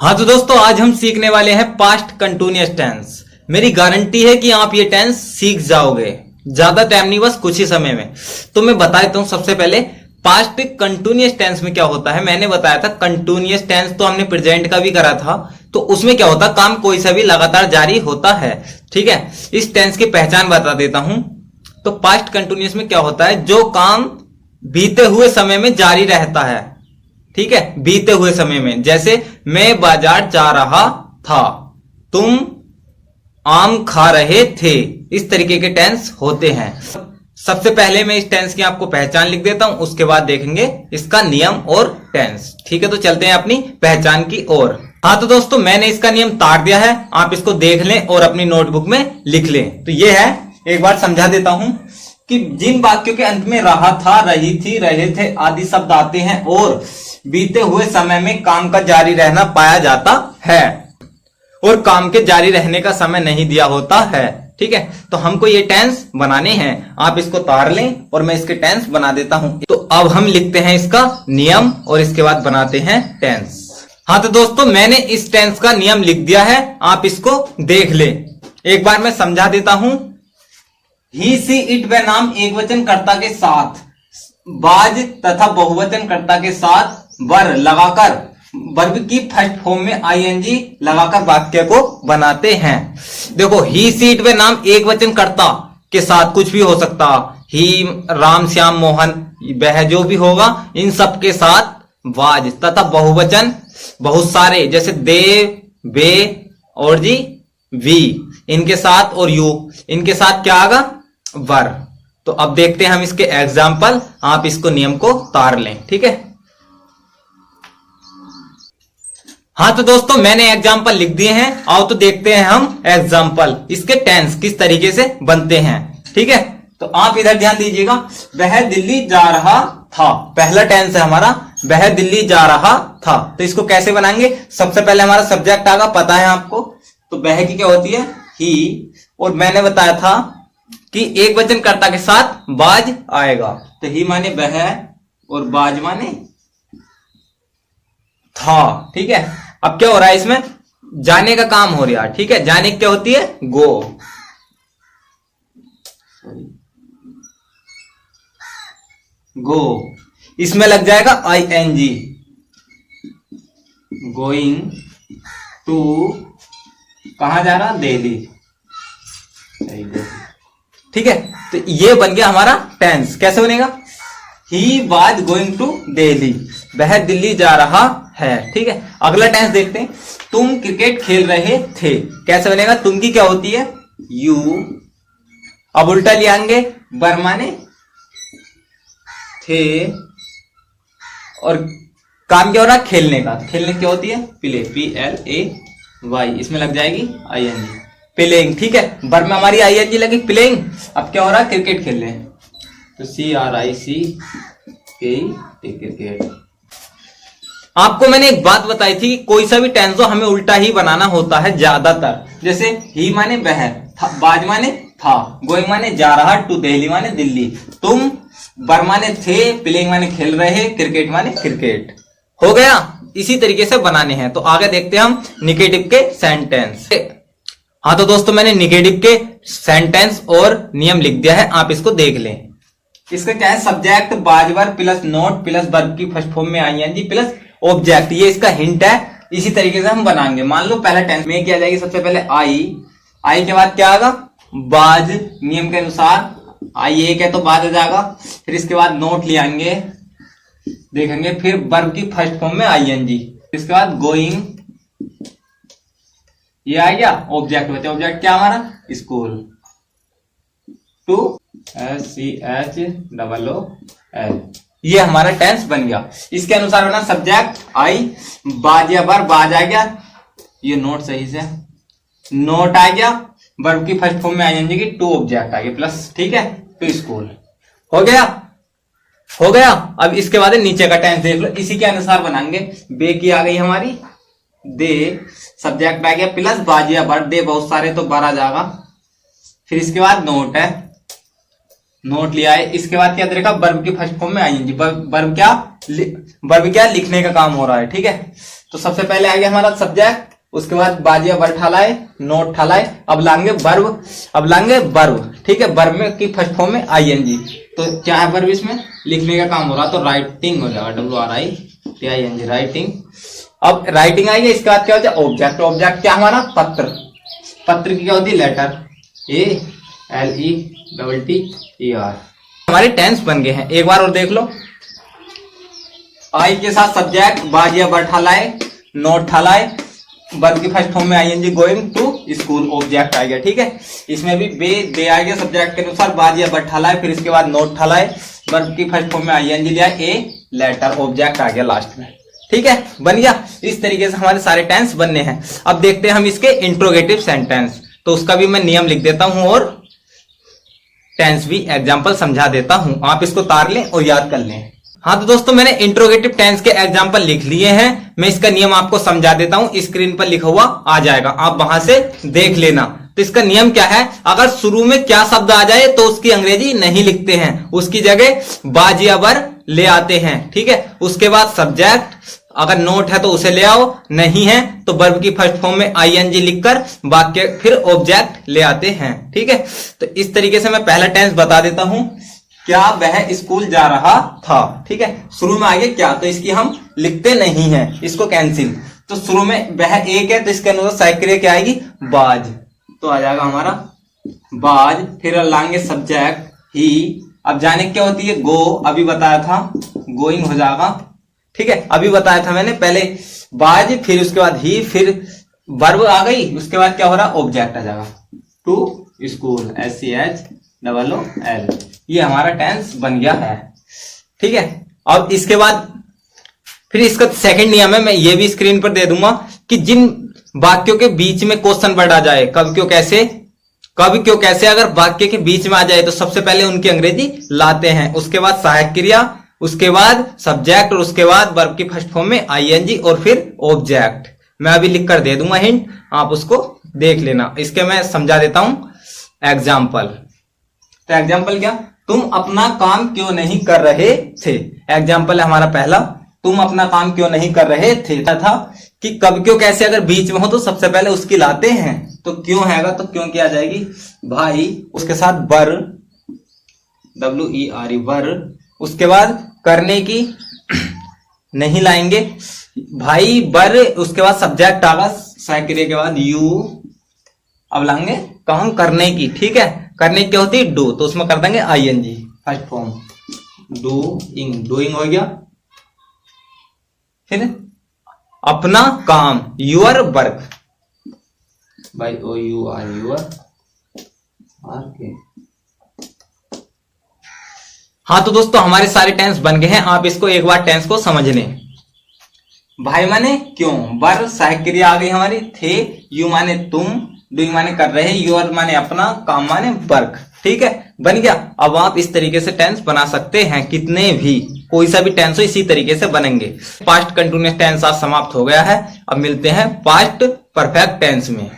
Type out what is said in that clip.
हाँ तो दोस्तों आज हम सीखने वाले हैं पास्ट कंटिन्यूअस टेंस। मेरी गारंटी है कि आप ये टेंस सीख जाओगे, ज्यादा टाइम नहीं, बस कुछ ही समय में। तो मैं बता देता हूं सबसे पहले पास्ट कंटिन्यूअस टेंस में क्या होता है। मैंने बताया था कंटिन्यूअस टेंस तो हमने प्रेजेंट का भी करा था, तो उसमें क्या होता है, काम कोई सा भी लगातार जारी होता है। ठीक है, इस टेंस की पहचान बता देता हूं। तो पास्ट कंटिन्यूअस में क्या होता है, जो काम बीते हुए समय में जारी रहता है। ठीक है, बीते हुए समय में, जैसे मैं बाजार जा रहा था, तुम आम खा रहे थे, इस तरीके के टेंस होते हैं। सबसे पहले मैं इस टेंस की आपको पहचान लिख देता हूं, उसके बाद देखेंगे इसका नियम और टेंस। ठीक है, तो चलते हैं अपनी पहचान की ओर। हाँ तो दोस्तों मैंने इसका नियम तार दिया है, आप इसको देख लें और अपनी नोटबुक में लिख लें। तो ये है, एक बार समझा देता हूं कि जिन वाक्यों के अंत में रहा था, रही थी, रहे थे आदि शब्द आते हैं और बीते हुए समय में काम का जारी रहना पाया जाता है और काम के जारी रहने का समय नहीं दिया होता है। ठीक है, तो हमको ये टेंस बनाने हैं, आप इसको तार लें और मैं इसके टेंस बना देता हूं। तो अब हम लिखते हैं इसका नियम और इसके बाद बनाते हैं टेंस। हाँ तो दोस्तों मैंने इस टेंस का नियम लिख दिया है, आप इसको देख लें। एक बार मैं समझा देता हूं। ही सी इट वे नाम एक वचन कर्ता के साथ बाज तथा बहुवचन कर्ता के साथ वर लगाकर वर्ब की फर्स्ट फॉर्म में आईएनजी लगाकर वाक्य को बनाते हैं। देखो, ही सी इट वे नाम एक वचन कर्ता के साथ कुछ भी हो सकता, ही, राम, श्याम, मोहन, वह जो भी होगा, इन सब के साथ वाज तथा बहुवचन बहुत सारे, जैसे दे, वे और जी वी, इनके साथ, और यू, इनके साथ क्या आगा, वर। तो अब देखते हैं हम इसके एग्जाम्पल, आप इसको नियम को तार लें। ठीक है, हाँ तो दोस्तों मैंने एग्जाम्पल लिख दिए हैं, आओ तो देखते हैं हम एग्जाम्पल, इसके टेंस किस तरीके से बनते हैं। ठीक है, तो आप इधर ध्यान दीजिएगा। वह दिल्ली जा रहा था, पहला टेंस है हमारा, वह दिल्ली जा रहा था। तो इसको कैसे बनाएंगे, सबसे पहले हमारा सब्जेक्ट आगा, पता है आपको। तो वह की क्या होती है, ही, और मैंने बताया था कि एक वचन कर्ता के साथ बाज आएगा। तो ही माने वह और बाज माने था। ठीक है, अब क्या हो रहा है, इसमें जाने का काम हो रहा है। ठीक है, जाने की क्या होती है, गो। गो, इसमें लग जाएगा आईएनजी, गोइंग टू, कहां जा रहा, दिल्ली। ठीक है, तो ये बन गया हमारा टेंस। कैसे बनेगा, he was going to Delhi, वह दिल्ली जा रहा है। ठीक है, अगला टेंस देखते हैं। तुम क्रिकेट खेल रहे थे, कैसे बनेगा, तुम की क्या होती है, यू। अब उल्टा ले आएंगे, वर माने थे, और काम क्या हो रहा, खेलने का। खेलने क्या होती है, प्ले, PLAY, इसमें लग जाएगी आईएनजी, प्लेइंग। ठीक है, वर में हमारी आईएनजी लगी, प्लेइंग। अब क्या हो रहा है, क्रिकेट खेल रहे हैं, तो CRICK, क्रिकेट। आपको मैंने एक बात बताई थी कि कोई सा भी टेंस हो हमें उल्टा ही बनाना होता है ज्यादातर। जैसे ही माने वह, बाज माने था, गोइंग माने जा रहा, टू दिल्ली माने दिल्ली, तुम, वर माने थे, प्लेइंग माने खेल रहे, क्रिकेट माने क्रिकेट। हो गया, इसी तरीके से बनाने हैं। तो आगे देखते हैं हम निगेटिव के सेंटेंस। हाँ तो दोस्तों मैंने निगेटिव के सेंटेंस और नियम लिख दिया है, आप इसको देख लें। इसका क्या है, सब्जेक्ट बाजवर प्लस नोट प्लस वर्ब की फर्स्ट फॉर्म में आईएनजी प्लस ऑब्जेक्ट, ये इसका हिंट है। इसी तरीके से हम बनाएंगे। मान लो पहला टेंस में क्या जाएगी, सबसे पहले आई के बाद क्या आएगा, बाज, नियम के अनुसार आई एक है तो बाद आ जाएगा। फिर इसके बाद नोट ले आएंगे, देखेंगे, फिर वर्ब की फर्स्ट फॉर्म में आईएनजी, इसके बाद गोइंग, ये आ गया, ऑब्जेक्ट बचा। ऑब्जेक्ट क्या हमारा, स्कूल, टू, SCHOOL, ये हमारा टेंस बन गया। इसके अनुसार बना सब्जेक्ट आई, बाज या वर, बाज आ गया, ये नोट सही से, नोट आ गया, वर्ब की फर्स्ट फॉर्म में आईएनजी की, टू, ऑब्जेक्ट आ गया प्लस। ठीक है, टू, स्कूल। हो गया, हो गया। अब इसके बाद नीचे का टेंस देख लो, इसी के अनुसार बनाएंगे। बे की आ गई हमारी, दे, सब्जेक्ट आ गया प्लस बाज या वर, दे बहुत सारे तो वर आ जाएगा। फिर इसके बाद नोट है, नोट लिया है। इसके बाद क्या देखा, वर्ब की फर्स्ट फॉर्म में आईएनजी, वर्ब क्या लिखने का काम हो रहा है। ठीक है, तो सबसे पहले आ गया हमारा सब्जेक्ट, उसके बाद बाजिया बर ठालाए, नोट ठालाए। अब लाएंगे वर्ब, ठीक है। वर्ब में की फर्स्ट फॉर्म में आईएनजी। तो क्या है वर्ब, इसमें लिखने का काम हो रहा, तो राइटिंग हो जाएगा, WRITING, राइटिंग। अब राइटिंग आई है, इसके बाद क्या हो जाए ऑब्जेक्ट। ऑब्जेक्ट क्या हमारा पत्र, पत्र की क्या होती है लेटर, ALETTER। हमारे टेंस बन गए हैं, एक बार और देख लो। आई के साथ सब्जेक्ट, बाजिया बर ठालाए, नोट ठालाए, वर्ब की फर्स्ट फॉर्म में ING, going to school, object आ गया, ठीक है। इसमें भी दे आ गया सब्जेक्ट के अनुसार, बाजिया बर ठालाए, फिर इसके बाद नोट ठालाए, वर्ब की फर्स्ट फॉर्म में आईएनजी लिया, लेटर, ऑब्जेक्ट आ गया लास्ट में, ठीक है, बन गया। इस तरीके से हमारे सारे टेंस बनने हैं। अब देखते हैं हम इसके इंट्रोगेटिव सेंटेंस, तो उसका भी मैं नियम लिख देता हूं और टेंस भी एग्जाम्पल समझा देता हूं, आप इसको तार लें और याद कर लें। हाँ तो दोस्तों, मैंने इंट्रोगेटिव टेंस के एग्जाम्पल लिख लिए हैं। मैं इसका नियम आपको समझा देता हूं, स्क्रीन पर लिखा हुआ आ जाएगा, आप वहां से देख लेना। तो इसका नियम क्या है, अगर शुरू में क्या शब्द आ जाए तो उसकी अंग्रेजी नहीं लिखते हैं, उसकी जगह बाजिया बर ले आते हैं, ठीक है। उसके बाद सब्जेक्ट, अगर नोट है तो उसे ले आओ, नहीं है तो वर्ब की फर्स्ट फॉर्म में आईएनजी लिखकर वाक्य फिर ऑब्जेक्ट ले आते हैं, ठीक है। तो इस तरीके से मैं पहला टेंस बता देता हूं, क्या वह स्कूल जा रहा था, ठीक है। शुरू में आ गया क्या, तो इसकी हम लिखते नहीं हैं, इसको कैंसिल। तो शुरू में वह एक है, तो इसके अनुसार साइक्रिया क्या आएगी, बाज, तो आ जाएगा हमारा बाज। फिर लाएंगे सब्जेक्ट ही, अब जाने क्या होती है, गो, अभी बताया था, गोइंग हो जाएगा, ठीक है। अभी बताया था मैंने, पहले बाज, फिर उसके बाद ही, फिर वर्ब आ गई, उसके बाद क्या हो रहा, ऑब्जेक्ट आ जाएगा, टू स्कूल, SCHOOL, ये हमारा टेंस बन गया है, ठीक है। अब इसके बाद फिर इसका सेकंड नियम है, मैं ये भी स्क्रीन पर दे दूंगा, कि जिन वाक्यों के बीच में क्वेश्चन वर्ड आ जाए, कब क्यों कैसे, अगर वाक्य के बीच में आ जाए तो सबसे पहले उनकी अंग्रेजी लाते हैं, उसके बाद सहायक क्रिया, उसके बाद सब्जेक्ट, और उसके बाद वर्ब की फर्स्ट फॉर्म में आईएनजी और फिर ऑब्जेक्ट। मैं अभी लिख कर दे दूंगा हिंट, आप उसको देख लेना। इसके मैं समझा देता हूं एग्जाम्पल। तो एग्जाम्पल क्या, तुम अपना काम क्यों नहीं कर रहे थे, एग्जाम्पल है हमारा पहला, तुम अपना काम क्यों नहीं कर रहे थे। था कि कब क्यों कैसे अगर बीच में हो तो सबसे पहले उसकी लाते हैं, तो क्यों हैगा तो क्यों की आ जाएगी भाई, उसके साथ बर, WERE बर, उसके बाद करने की नहीं लाएंगे भाई, बर, उसके बाद सब्जेक्ट आगा, साइक्रिया के बाद यू, अब लाएंगे काम करने की, ठीक है। करने की क्या होती है, डू, तो उसमें कर देंगे आईएनजी फर्स्ट फॉर्म, डूइंग हो गया। फिर अपना काम, your work, by OUR your, हाँ तो दोस्तों हमारे सारे टेंस बन गए हैं, आप इसको एक बार टेंस को समझ लें। भाई माने क्यों, बर, सहायक क्रिया आ गई हमारी, थे, यू माने तुम, डूइंग माने कर रहे, यूर माने अपना, काम माने वर्क, ठीक है, बन गया। अब आप इस तरीके से टेंस बना सकते हैं, कितने भी, कोई सा भी टेंस हो इसी तरीके से बनेंगे। पास्ट कंटिन्यूअस टेंस आज समाप्त हो गया है, अब मिलते हैं पास्ट परफेक्ट टेंस में।